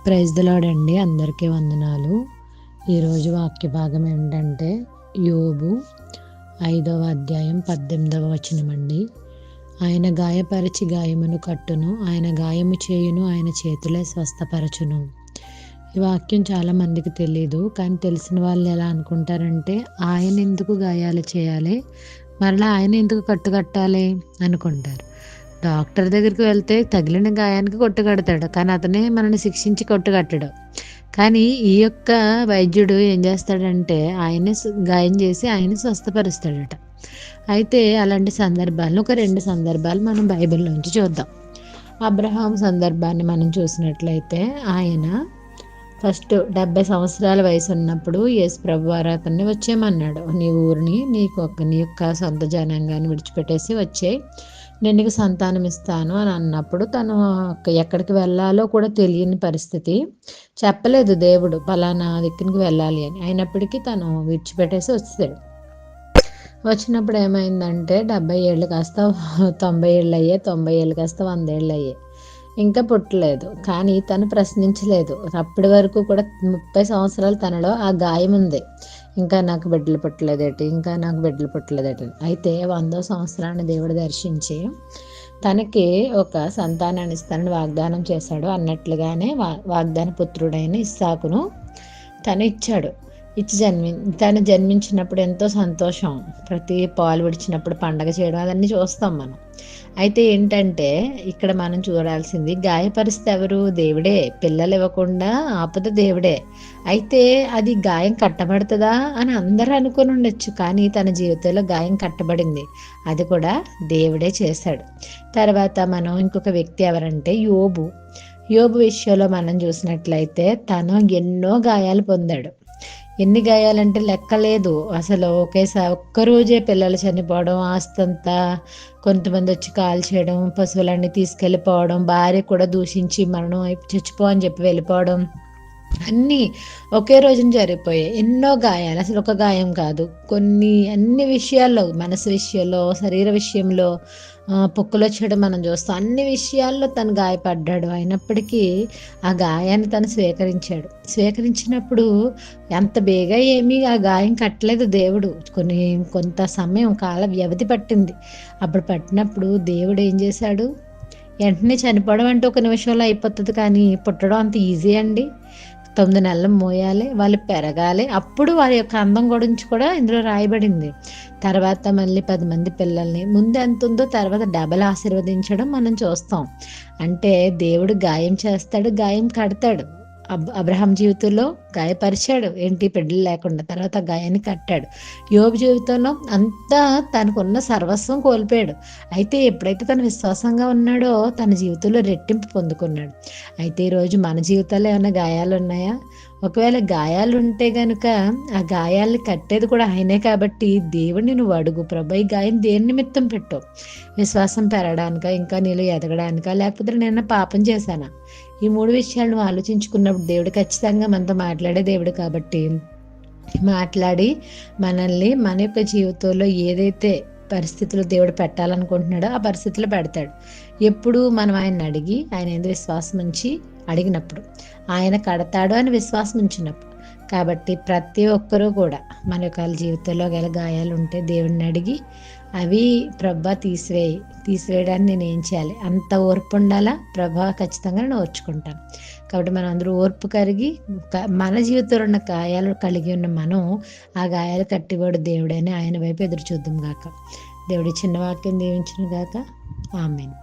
Praise the lord అండి. అందరికీ వందనాలు. ఈరోజు వాక్య భాగం ఏంటంటే యోబు 5వ అధ్యాయం 18వ వచనం అండి. ఆయన గాయపరిచి గాయమును కట్టును, ఆయన గాయము చేయును, ఆయన చేతులే స్వస్థపరచును. ఈ వాక్యం చాలా మందికి తెలియదు, కానీ తెలిసిన వాళ్ళు ఎలా అనుకుంటారంటే ఆయన ఎందుకు గాయాలు చేయాలి, మరలా ఆయన ఎందుకు కట్టుకట్టాలి అనుకుంటారు. డాక్టర్ దగ్గరికి వెళ్తే తగిలిన గాయానికి కొట్టుకడతాడు, కానీ అతనే మనల్ని శిక్షించి కొట్టుకట్టడు. కానీ ఈ యొక్క వైద్యుడు ఏం చేస్తాడంటే ఆయనే గాయం చేసి ఆయన స్వస్థపరుస్తాడట. అయితే అలాంటి సందర్భాలను ఒక 2 సందర్భాలు మనం బైబిల్లోంచి చూద్దాం. అబ్రహాం సందర్భాన్ని మనం చూసినట్లయితే ఆయన ఫస్ట్ 70 సంవత్సరాల వయసు ఉన్నప్పుడు యేసు ప్రభువారు అతన్ని వచ్చేయమన్నాడు. నీ ఊరిని నీ యొక్క సొంత జనాంగాన్ని విడిచిపెట్టేసి వచ్చే, నేను నీకు సంతానం ఇస్తాను అని అన్నప్పుడు తను ఎక్కడికి వెళ్ళాలో కూడా తెలియని పరిస్థితి. చెప్పలేదు దేవుడు పలానా దిక్కునికి వెళ్ళాలి అని. అయినప్పటికీ తను విడిచిపెట్టేసి వచ్చాడు. వచ్చినప్పుడు ఏమైందంటే 70 ఏళ్ళు కాస్త 90 ఏళ్ళు అయ్యాయి, 90 ఏళ్ళు కాస్త 100 ఏళ్ళు అయ్యాయి. ఇంకా పుట్టలేదు. కానీ తను ప్రశ్నించలేదు. అప్పటి వరకు కూడా 30 సంవత్సరాలు తనలో ఆ గాయం ఉంది. ఇంకా నాకు బిడ్డలు పుట్టలేదేటి, ఇంకా నాకు బిడ్డలు పుట్టలేదేటి. అయితే 100వ సంవత్సరాన్ని దేవుడు దర్శించి తనకి ఒక సంతానాన్ని ఇస్తానని వాగ్దానం చేశాడు. అన్నట్లుగానే వాగ్దాన పుత్రుడైన ఇస్సాకును తను ఇచ్చాడు. తను జన్మించినప్పుడు ఎంతో సంతోషం. ప్రతి పాలు విడిచినప్పుడు పండగ చేయడం అదన్నీ చూస్తాం మనం. అయితే ఏంటంటే ఇక్కడ మనం చూడాల్సింది గాయపరిస్తే ఎవరు? దేవుడే. పిల్లలు ఇవ్వకుండా ఆపద దేవుడే. అయితే అది గాయం కట్టబడుతుందా అని అందరూ అనుకుని ఉండొచ్చు, కానీ తన జీవితంలో గాయం కట్టబడింది. అది కూడా దేవుడే చేశాడు. తర్వాత మనం ఇంకొక వ్యక్తి ఎవరంటే యోబు. యోబు విషయంలో మనం చూసినట్లయితే తను ఎన్నో గాయాలు పొందాడు. ఎన్ని గాయాలంటే లెక్కలేదు. అసలు ఒక్కరోజే పిల్లలు చనిపోవడం, ఆస్తంతా కొంతమంది వచ్చి కాల్ చేయడం, పశువులన్నీ తీసుకెళ్ళిపోవడం, భార్య కూడా దూషించి మరణం చచ్చిపో అని చెప్పి వెళ్ళిపోవడం, అన్నీ ఒకే రోజున జరిగిపోయాయి. ఎన్నో గాయాలు, అసలు ఒక గాయం కాదు, అన్ని విషయాల్లో, మనసు విషయంలో, శరీర విషయంలో పొక్కులు వచ్చేయడం మనం చూస్తాం. అన్ని విషయాల్లో తను గాయపడ్డాడు. అయినప్పటికీ ఆ గాయాన్ని తను స్వీకరించినప్పుడు ఎంత బేగా ఏమీ ఆ గాయం కట్టలేదు దేవుడు. కొంత సమయం కాల వ్యవధి పట్టింది. అప్పుడు పట్టినప్పుడు దేవుడు ఏం చేశాడు? వెంటనే చనిపోవడం అంటే ఒక నిమిషంలో అయిపోతుంది, కానీ పుట్టడం అంత ఈజీ అండి? 9 నెలలు మోయాలి, వాళ్ళు పెరగాలి. అప్పుడు వారి యొక్క అందం గురించి కూడా ఇందులో రాయబడింది. తర్వాత మళ్ళీ 10 మంది పిల్లల్ని, ముందు ఎంత ఉందో తర్వాత డబల్ ఆశీర్వదించడం మనం చూస్తాం. అంటే దేవుడు గాయం చేస్తాడు, గాయం కడతాడు. అబ్రహాం జీవితంలో గాయపరిచాడు, ఏంటి బిడ్డలు లేకుండా. తర్వాత గాయాన్ని కట్టాడు. యోబు జీవితంలో అంతా తనకున్న సర్వస్వం కోల్పోయాడు. అయితే ఎప్పుడైతే తను విశ్వాసంగా ఉన్నాడో తన జీవితంలో రెట్టింపు పొందుకున్నాడు. అయితే ఈరోజు మన జీవితాల్లో ఏమైనా గాయాలు ఉన్నాయా? ఒకవేళ గాయాలు ఉంటే గనుక ఆ గాయాల్ని కట్టేది కూడా ఆయనే. కాబట్టి దేవుడిని నువ్వు అడుగు, ప్రభు ఈ గాయం దేని నిమిత్తం పెట్టు? విశ్వాసం పెరగడానిక, ఇంకా నీళ్ళు ఎదగడానిక, లేకపోతే నేను పాపం చేశానా? ఈ 3 విషయాలు నువ్వు ఆలోచించుకున్నప్పుడు దేవుడు ఖచ్చితంగా మనతో మాట్లాడే దేవుడు. కాబట్టి మాట్లాడి మనల్ని మన యొక్క జీవితంలో ఏదైతే పరిస్థితులు దేవుడు పెట్టాలనుకుంటున్నాడో ఆ పరిస్థితులు పెడతాడు. ఎప్పుడు మనం ఆయన అడిగి, ఆయన ఏందో విశ్వాసం ఉంచి అడిగినప్పుడు, ఆయన కడతాడు అని విశ్వాసం ఉంచినప్పుడు. కాబట్టి ప్రతి ఒక్కరూ కూడా మన యొక్క జీవితంలో గల గాయాలు ఉంటే దేవుడిని అడిగి, అవి ప్రభా తీసివేయడానికి నేను ఏం చేయాలి? అంత ఓర్పు ఉండాలా? ప్రభా ఖచ్చితంగా నేను ఓర్చుకుంటాను. కాబట్టి మనం అందరూ ఓర్పు కరిగి మన జీవితంలో ఉన్న గాయాలు కలిగి ఉన్న మనం ఆ గాయాలు కట్టివాడు దేవుడని ఆయన వైపు ఎదురు చూద్దాం గాక. దేవుడి చిన్న వాక్యం దీవించును గాక. ఆమేన్.